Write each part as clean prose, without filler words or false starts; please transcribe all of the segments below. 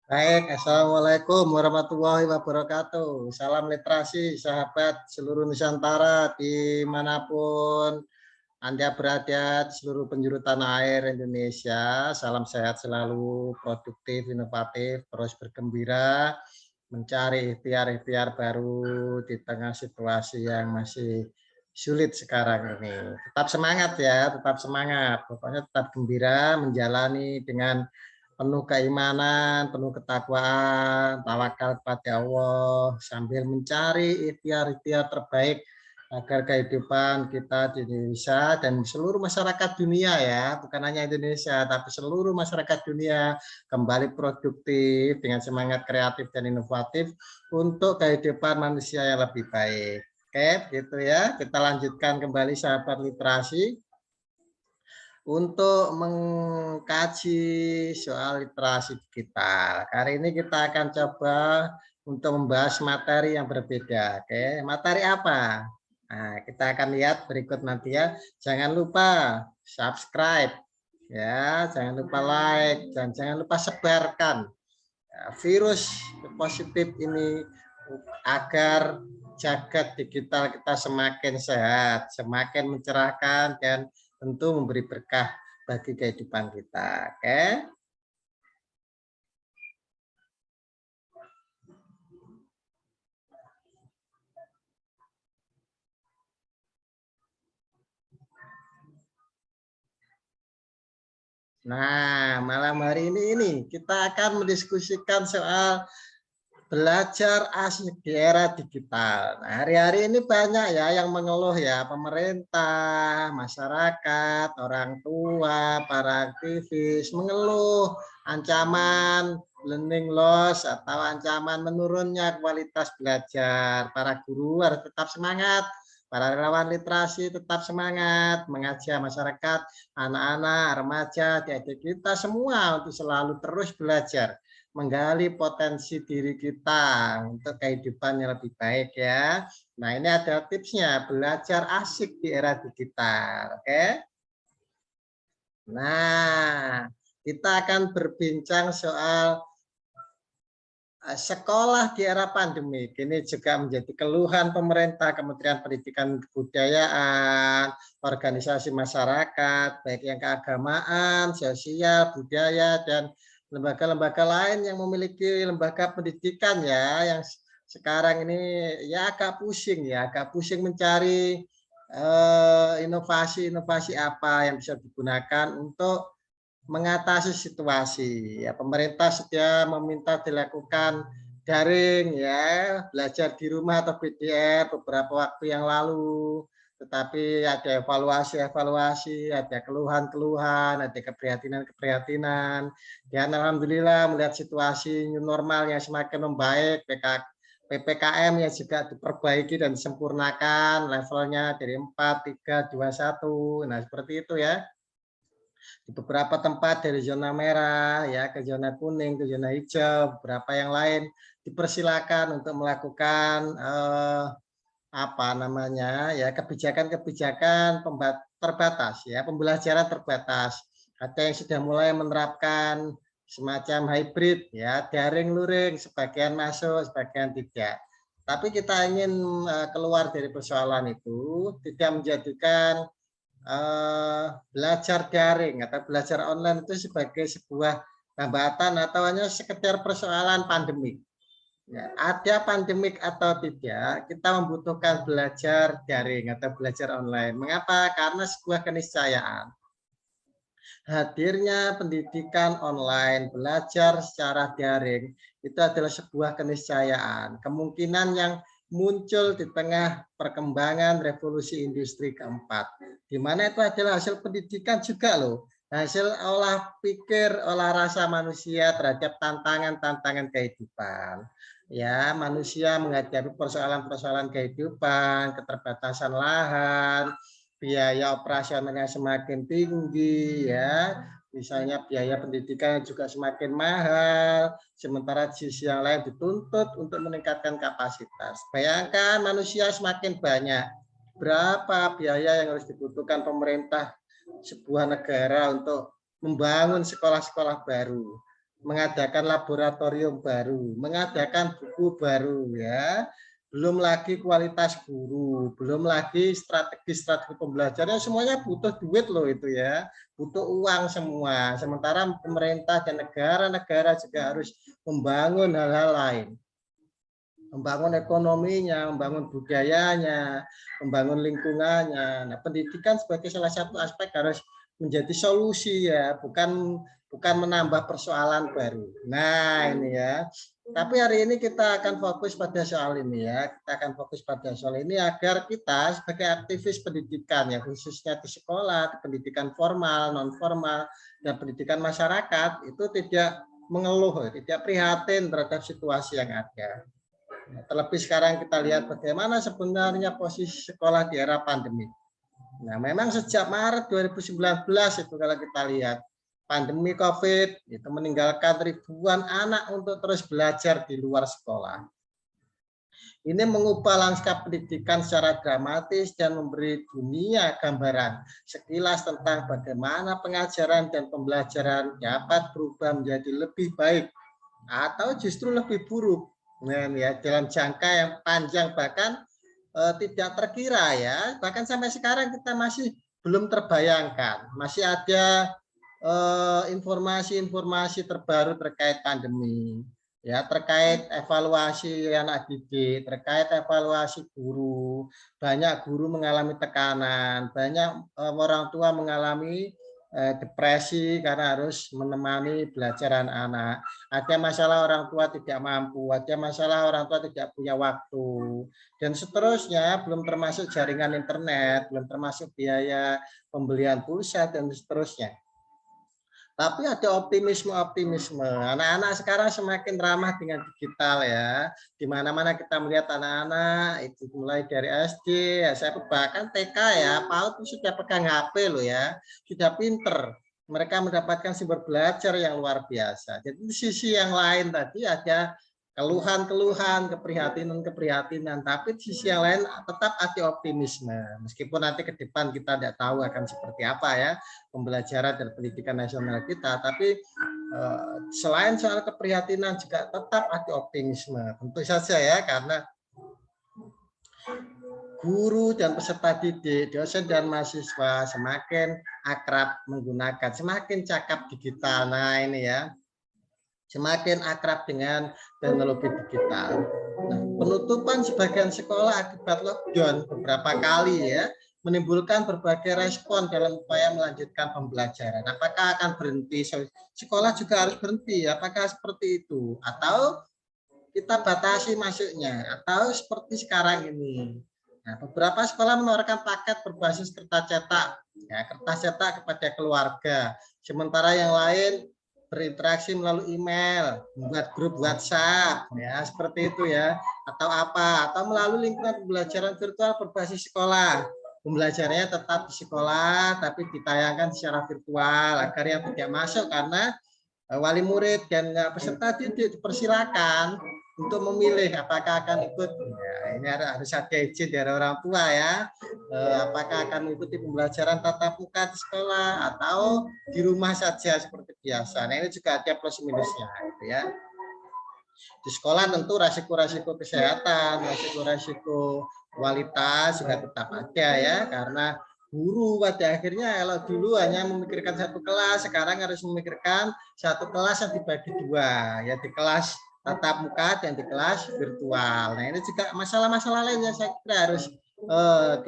Baik, Assalamualaikum warahmatullahi wabarakatuh. Salam literasi, sahabat seluruh Nusantara, dimanapun Anda berada, di seluruh penjuru tanah air Indonesia. Salam sehat selalu, produktif, inovatif, terus bergembira, mencari ikhtiar-ikhtiar baru di tengah situasi yang masih sulit sekarang ini. Tetap semangat ya, tetap semangat. Pokoknya tetap gembira, menjalani dengan penuh keimanan, penuh ketakwaan, tawakal kepada Allah, sambil mencari ikhtiar-ikhtiar terbaik agar kehidupan kita di Indonesia dan seluruh masyarakat dunia ya, bukan hanya Indonesia, tapi seluruh masyarakat dunia kembali produktif dengan semangat kreatif dan inovatif untuk kehidupan manusia yang lebih baik. Oke, gitu ya. Kita lanjutkan kembali sahabat literasi untuk mengkaji soal literasi digital. Kali ini kita akan coba untuk membahas materi yang berbeda. Oke, materi apa? Nah, kita akan lihat berikut nanti ya. Jangan lupa subscribe ya, jangan lupa like dan jangan lupa sebarkan virus positif ini agar jagat digital kita semakin sehat, semakin mencerahkan dan tentu memberi berkah bagi kehidupan kita. Oke. Nah, malam hari ini kita akan mendiskusikan soal belajar asik di era digital. Nah, hari-hari ini banyak ya yang mengeluh ya, pemerintah, masyarakat, orang tua, para aktivis mengeluh ancaman learning loss atau ancaman menurunnya kualitas belajar. Para guru harus tetap semangat, para relawan literasi tetap semangat mengajak masyarakat, anak-anak, remaja, adik-adik kita semua untuk selalu terus belajar, menggali potensi diri kita untuk kehidupan yang lebih baik ya. Nah, ini ada tipsnya, belajar asik di era digital, oke? Nah, kita akan berbincang soal sekolah di era pandemi. Ini juga menjadi keluhan pemerintah, Kementerian Pendidikan dan Kebudayaan, organisasi masyarakat, baik yang keagamaan, sosial, budaya, dan lembaga-lembaga lain yang memiliki lembaga pendidikan ya, yang sekarang ini ya agak pusing mencari inovasi-inovasi apa yang bisa digunakan untuk mengatasi situasi. Ya, pemerintah sudah meminta dilakukan daring ya, belajar di rumah atau PDR beberapa waktu yang lalu. Tetapi ada evaluasi-evaluasi, ada keluhan-keluhan, ada keprihatinan-keprihatinan. Dan alhamdulillah melihat situasi new normal yang semakin membaik, PPKM yang juga diperbaiki dan disempurnakan levelnya dari 4, 3, 2, 1. Nah, seperti itu ya. Di beberapa tempat dari zona merah ya ke zona kuning, ke zona hijau, beberapa yang lain dipersilakan untuk melakukan apa namanya ya, kebijakan-kebijakan terbatas ya, pembelajaran terbatas. Ada yang sudah mulai menerapkan semacam hybrid ya, daring luring, sebagian masuk, sebagian tidak. Tapi kita ingin keluar dari persoalan itu, tidak menjadikan belajar daring atau belajar online itu sebagai sebuah hambatan atau hanya sekedar persoalan pandemik. Ya, ada pandemik atau tidak, kita membutuhkan belajar daring atau belajar online. Mengapa? Karena sebuah keniscayaan. Hadirnya pendidikan online, belajar secara daring, itu adalah sebuah keniscayaan. Kemungkinan yang muncul di tengah perkembangan revolusi industri keempat, di mana itu adalah hasil pendidikan juga loh, hasil olah pikir, olah rasa manusia terhadap tantangan-tantangan kehidupan. Ya, manusia menghadapi persoalan-persoalan kehidupan, keterbatasan lahan, biaya operasionalnya semakin tinggi ya, misalnya biaya pendidikan juga semakin mahal, sementara di sisi yang lain dituntut untuk meningkatkan kapasitas. Bayangkan manusia semakin banyak, berapa biaya yang harus dibutuhkan pemerintah sebuah negara untuk membangun sekolah-sekolah baru. mengadakan laboratorium baru, mengadakan buku baru ya. Belum lagi kualitas guru, belum lagi strategi-strategi pembelajaran, semuanya butuh duit loh itu ya, butuh uang semua. Sementara pemerintah dan negara-negara juga harus membangun hal-hal lain, membangun ekonominya, membangun budayanya, membangun lingkungannya. Nah, pendidikan sebagai salah satu aspek harus menjadi solusi ya, bukan menambah persoalan baru. Nah, ini ya. Tapi hari ini kita akan fokus pada soal ini ya. Kita akan fokus pada soal ini agar kita sebagai aktivis pendidikan ya, khususnya di sekolah, di pendidikan formal, non formal, dan pendidikan masyarakat itu tidak mengeluh, tidak prihatin terhadap situasi yang ada. Terlebih sekarang kita lihat bagaimana sebenarnya posisi sekolah di era pandemi. Nah, memang sejak Maret 2019 itu kalau kita lihat pandemi COVID itu meninggalkan ribuan anak untuk terus belajar di luar sekolah. Ini mengubah lanskap pendidikan secara dramatis dan memberi dunia gambaran sekilas tentang bagaimana pengajaran dan pembelajaran dapat berubah menjadi lebih baik atau justru lebih buruk. Nah, ya, dalam jangka yang panjang bahkan tidak terkira ya. Bahkan sampai sekarang kita masih belum terbayangkan. Masih ada informasi-informasi terbaru terkait pandemi, ya, terkait evaluasi anak didik, terkait evaluasi guru. Banyak guru mengalami tekanan, banyak orang tua mengalami depresi karena harus menemani belajaran anak. Ada masalah orang tua tidak mampu, ada masalah orang tua tidak punya waktu, dan seterusnya, belum termasuk jaringan internet, belum termasuk biaya pembelian pulsa, dan seterusnya. Tapi ada optimisme-optimisme. Anak-anak sekarang semakin ramah dengan digital ya. Di mana-mana kita melihat anak-anak itu mulai dari SD, SMP, bahkan TK ya, PAUD itu sudah pegang HP loh ya, sudah pinter. Mereka mendapatkan sumber belajar yang luar biasa. Jadi di sisi yang lain tadi ada keluhan-keluhan, keprihatinan-keprihatinan, tapi di sisi yang lain tetap ada optimisme. Meskipun nanti ke depan kita tidak tahu akan seperti apa ya pembelajaran dan pendidikan nasional kita, tapi selain soal keprihatinan juga tetap ada optimisme. Tentu saja ya, karena guru dan peserta didik, dosen dan mahasiswa semakin akrab menggunakan, semakin cakap digital. Nah ini ya, semakin akrab dengan teknologi digital. Nah, penutupan sebagian sekolah akibat lockdown beberapa kali ya menimbulkan berbagai respon dalam upaya melanjutkan pembelajaran. Apakah akan berhenti? Sekolah juga harus berhenti. Apakah seperti itu? Atau kita batasi masuknya? Atau seperti sekarang ini? Nah, beberapa sekolah menawarkan paket berbasis kertas cetak, ya, kertas cetak kepada keluarga. Sementara yang lain berinteraksi melalui email, membuat grup WhatsApp, ya seperti itu ya, atau apa, atau melalui lingkungan pembelajaran virtual berbasis sekolah. Pembelajarannya tetap di sekolah, tapi ditayangkan secara virtual agar yang tidak masuk karena wali murid dan peserta didik dipersilakan untuk memilih apakah akan ikut. Ya, ini harus ada izin dari orang tua ya. Apakah akan mengikuti pembelajaran tatap muka di sekolah atau di rumah saja seperti biasa. Nah ini juga ada plus minusnya gitu ya. Di sekolah tentu resiko-resiko kesehatan, resiko-resiko kualitas juga tetap ada ya, karena guru pada akhirnya kalau dulu hanya memikirkan satu kelas, sekarang harus memikirkan satu kelas yang dibagi dua, ya di kelas tatap muka dan di kelas virtual. Nah ini juga masalah-masalah lain yang saya kira harus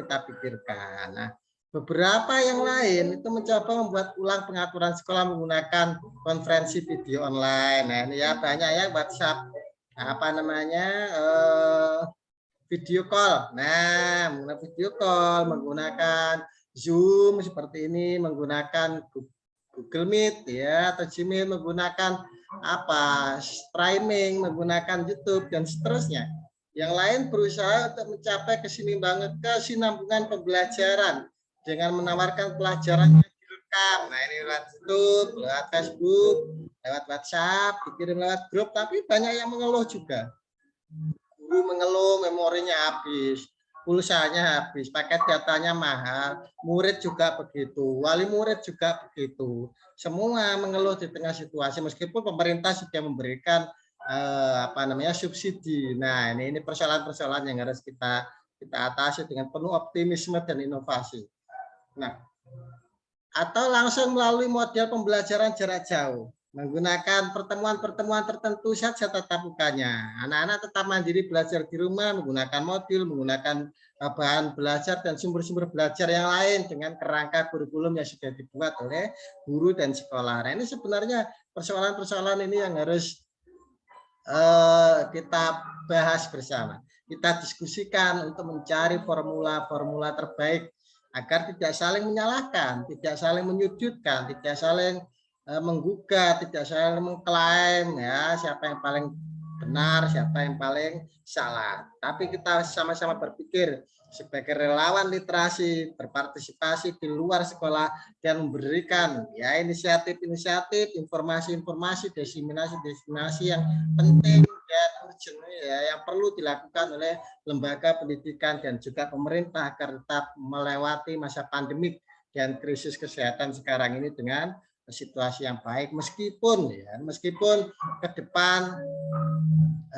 kita pikirkan. Nah beberapa yang lain itu mencoba membuat ulang pengaturan sekolah menggunakan konferensi video online. Nah ini ya banyak ya WhatsApp apa namanya video call. Nah menggunakan video call, menggunakan Zoom seperti ini, menggunakan Google Meet ya atau Gmail, menggunakan apa streaming, menggunakan YouTube dan seterusnya. Yang lain berusaha untuk mencapai kesinambungan pembelajaran dengan menawarkan pelajaran yang direkam. Nah ini lewat YouTube, lewat Facebook, lewat WhatsApp, dikirim lewat grup, tapi banyak yang mengeluh juga. Guru mengeluh memorinya habis, pulsanya habis, paket datanya mahal, murid juga begitu, wali murid juga begitu. Semua mengeluh di tengah situasi meskipun pemerintah sudah memberikan subsidi. Nah, ini persoalan-persoalan yang harus kita atasi dengan penuh optimisme dan inovasi. Nah, atau langsung melalui model pembelajaran jarak jauh menggunakan pertemuan-pertemuan tertentu saja tatap mukanya. Anak-anak tetap mandiri belajar di rumah menggunakan modul, menggunakan bahan belajar dan sumber-sumber belajar yang lain dengan kerangka kurikulum yang sudah dibuat oleh guru dan sekolah. Nah, ini sebenarnya persoalan-persoalan ini yang harus kita bahas bersama. Kita diskusikan untuk mencari formula-formula terbaik agar tidak saling menyalahkan, tidak saling menyudutkan, tidak saling menggugat, tidak saling mengklaim ya siapa yang paling benar, siapa yang paling salah. Tapi kita sama-sama berpikir sebagai relawan literasi, berpartisipasi di luar sekolah dan memberikan ya inisiatif-inisiatif, informasi-informasi, diseminasi yang penting dan urgent ya yang perlu dilakukan oleh lembaga pendidikan dan juga pemerintah agar tetap melewati masa pandemik dan krisis kesehatan sekarang ini dengan situasi yang baik meskipun ke depan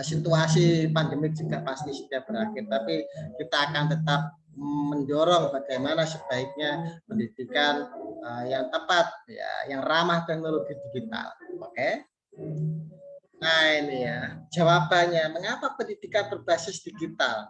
situasi pandemik juga pasti sudah berakhir, tapi kita akan tetap mendorong bagaimana sebaiknya pendidikan yang tepat ya, yang ramah teknologi digital. Oke. Nah, ini ya jawabannya mengapa pendidikan berbasis digital.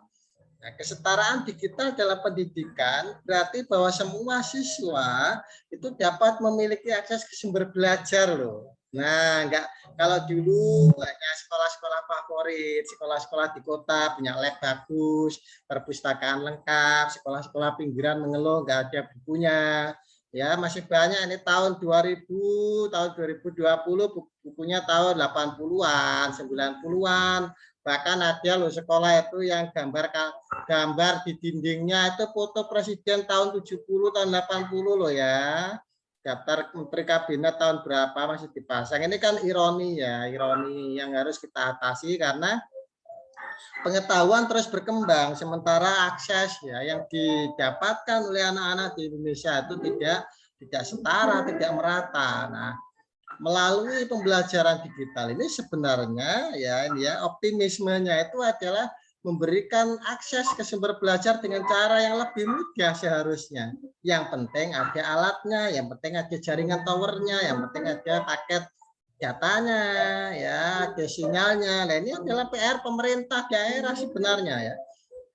Nah, kesetaraan digital dalam pendidikan berarti bahwa semua siswa itu dapat memiliki akses ke sumber belajar loh. Nah, enggak kalau dulu hanya sekolah-sekolah favorit, sekolah-sekolah di kota punya lab bagus, perpustakaan lengkap, sekolah-sekolah pinggiran mengeluh enggak ada bukunya. Ya, masih banyak ini tahun 2000, tahun 2020 bukunya tahun 80-an, 90-an. Bahkan ada loh sekolah itu yang gambar di dindingnya itu foto presiden tahun 70 tahun 80 loh ya. Daftar menteri kabinet tahun berapa masih dipasang. Ini kan ironi ya, ironi yang harus kita atasi karena pengetahuan terus berkembang sementara akses ya yang didapatkan oleh anak-anak di Indonesia itu tidak setara, tidak merata. Nah, melalui pembelajaran digital ini sebenarnya ya optimismenya itu adalah memberikan akses ke sumber belajar dengan cara yang lebih mudah seharusnya. Yang penting ada alatnya, yang penting ada jaringan towernya, yang penting ada paket datanya, ya ada sinyalnya. Nah, ini adalah PR pemerintah daerah sebenarnya ya.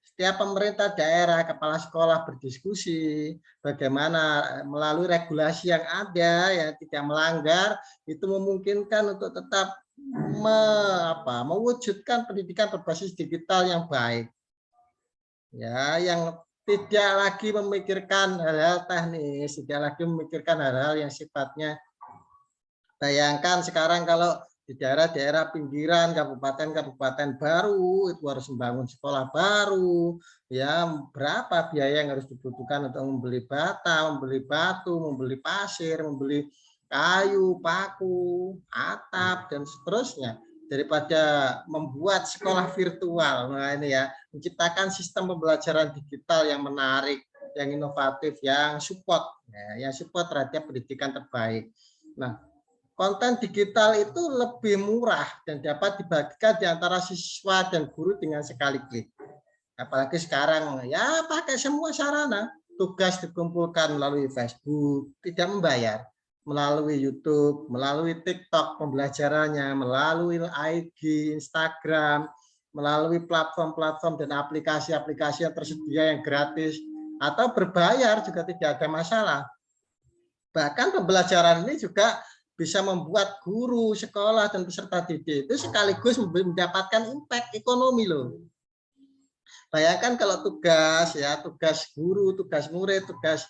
Setiap pemerintah daerah, kepala sekolah berdiskusi bagaimana melalui regulasi yang ada yang tidak melanggar itu memungkinkan untuk tetap mewujudkan pendidikan berbasis digital yang baik. Ya, yang tidak lagi memikirkan hal-hal teknis, tidak lagi memikirkan hal-hal yang sifatnya bayangkan sekarang kalau di daerah-daerah pinggiran, kabupaten-kabupaten baru itu harus membangun sekolah baru, ya berapa biaya yang harus dibutuhkan untuk membeli bata, membeli batu, membeli pasir, membeli kayu, paku, atap dan seterusnya daripada membuat sekolah virtual. Nah ini ya menciptakan sistem pembelajaran digital yang menarik, yang inovatif, yang support terhadap pendidikan terbaik. Nah, konten digital itu lebih murah dan dapat dibagikan di antara siswa dan guru dengan sekali klik. Apalagi sekarang ya pakai semua sarana. Tugas dikumpulkan melalui Facebook, tidak membayar. Melalui YouTube, melalui TikTok pembelajarannya, melalui IG, Instagram, melalui platform-platform dan aplikasi-aplikasi yang tersedia yang gratis atau berbayar juga tidak ada masalah. Bahkan pembelajaran ini juga bisa membuat guru, sekolah, dan peserta didik itu sekaligus mendapatkan impact ekonomi loh. Bayangkan kalau tugas guru, tugas murid, tugas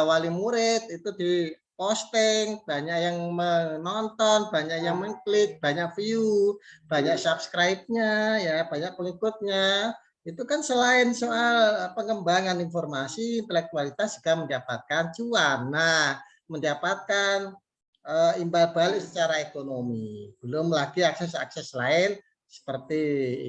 wali murid itu diposting, banyak yang menonton, banyak yang mengklik, banyak view, banyak subscribe-nya, ya banyak pengikutnya. Itu kan selain soal pengembangan informasi, intelektualitas juga mendapatkan cuan. Nah, mendapatkan imbal balik secara ekonomi. Belum lagi akses-akses lain seperti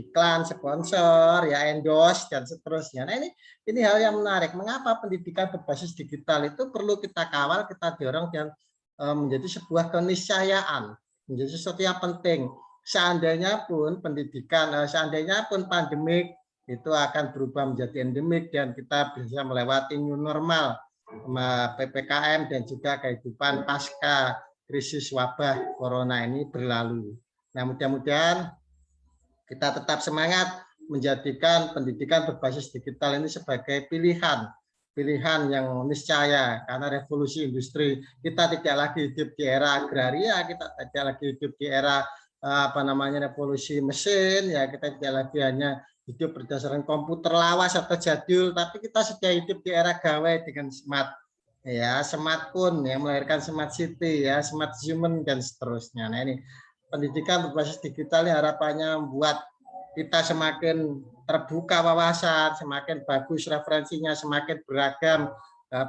iklan, sponsor, ya endorse dan seterusnya. Nah, ini hal yang menarik. Mengapa pendidikan berbasis digital itu perlu kita kawal, kita dorong dan menjadi sebuah keniscayaan, menjadi sesuatu yang penting. Seandainya pun pendidikan, seandainya pun pandemik itu akan berubah menjadi endemik dan kita bisa melewati new normal, PPKM dan juga kehidupan pasca krisis wabah corona ini berlalu. Nah, mudah-mudahan kita tetap semangat menjadikan pendidikan berbasis digital ini sebagai pilihan yang niscaya, karena revolusi industri kita tidak lagi hidup di era agraria, kita tidak lagi hidup di era revolusi mesin, ya kita tidak lagi hanya hidup berdasarkan komputer lawas atau jadul, tapi kita sudah hidup di era gawai dengan smart, ya smartphone yang melahirkan smart city, ya smart human dan seterusnya. Nah, ini pendidikan berbasis digital ini harapannya membuat kita semakin terbuka wawasan, semakin bagus referensinya, semakin beragam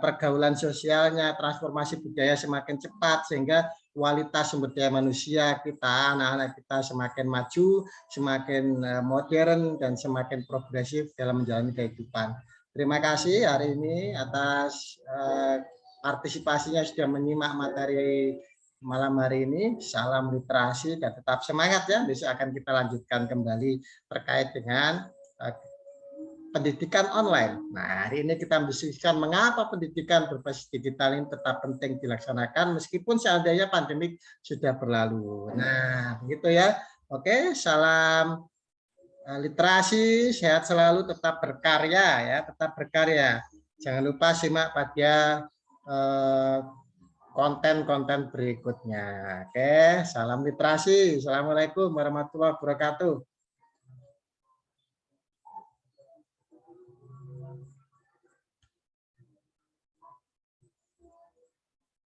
pergaulan sosialnya, transformasi budaya semakin cepat, sehingga kualitas sumber daya manusia kita, anak-anak kita semakin maju, semakin modern, dan semakin progresif dalam menjalani kehidupan. Terima kasih hari ini atas partisipasinya, sudah menyimak materi malam hari ini. Salam literasi dan tetap semangat ya. Besok akan kita lanjutkan kembali terkait dengan pendidikan online. Nah, hari ini kita mendiskusikan mengapa pendidikan berbasis digital ini tetap penting dilaksanakan meskipun seandainya pandemik sudah berlalu. Nah, begitu ya. Oke, salam literasi, sehat selalu, tetap berkarya ya, tetap berkarya. Jangan lupa simak pada konten-konten berikutnya. Oke, salam literasi. Assalamualaikum warahmatullahi wabarakatuh.